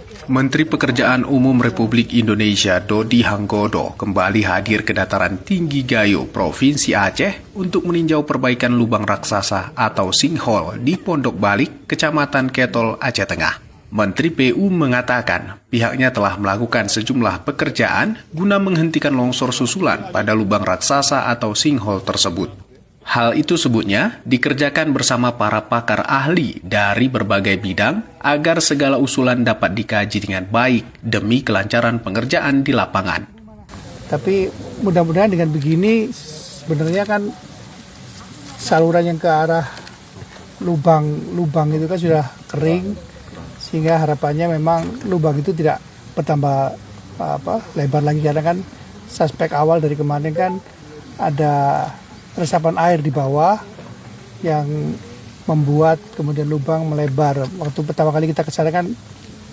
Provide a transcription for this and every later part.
Menteri Pekerjaan Umum Republik Indonesia Dodi Hanggodo kembali hadir ke dataran tinggi Gayo, Provinsi Aceh untuk meninjau perbaikan lubang raksasa atau sinkhole di Pondok Balik, Kecamatan Ketol, Aceh Tengah. Menteri PU mengatakan pihaknya telah melakukan sejumlah pekerjaan guna menghentikan longsor susulan pada lubang raksasa atau sinkhole tersebut. Hal itu sebutnya dikerjakan bersama para pakar ahli dari berbagai bidang agar segala usulan dapat dikaji dengan baik demi kelancaran pengerjaan di lapangan. Tapi mudah-mudahan dengan begini sebenarnya kan saluran yang ke arah lubang itu kan sudah kering, sehingga harapannya memang lubang itu tidak bertambah lebar lagi, karena kan suspek awal dari kemarin kan ada resapan air di bawah yang membuat kemudian lubang melebar. Waktu pertama kali kita kesana kan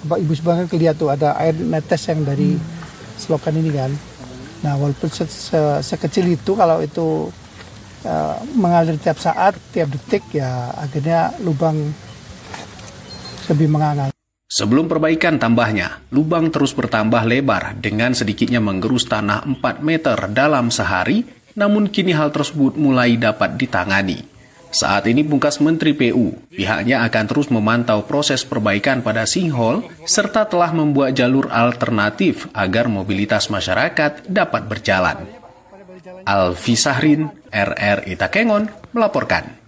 Bapak Ibu sebenarnya kelihatan tuh ada air netes yang dari selokan ini kan. Nah, walaupun sekecil itu, kalau itu mengalir tiap saat, tiap detik, ya akhirnya lubang lebih menganga. Sebelum perbaikan tambahnya, lubang terus bertambah lebar dengan sedikitnya menggerus tanah 4 meter dalam sehari. Namun kini hal tersebut mulai dapat ditangani. Saat ini pungkas Menteri PU, pihaknya akan terus memantau proses perbaikan pada sinkhole serta telah membuat jalur alternatif agar mobilitas masyarakat dapat berjalan. Alfi Sahrin, RRI Takengon, melaporkan.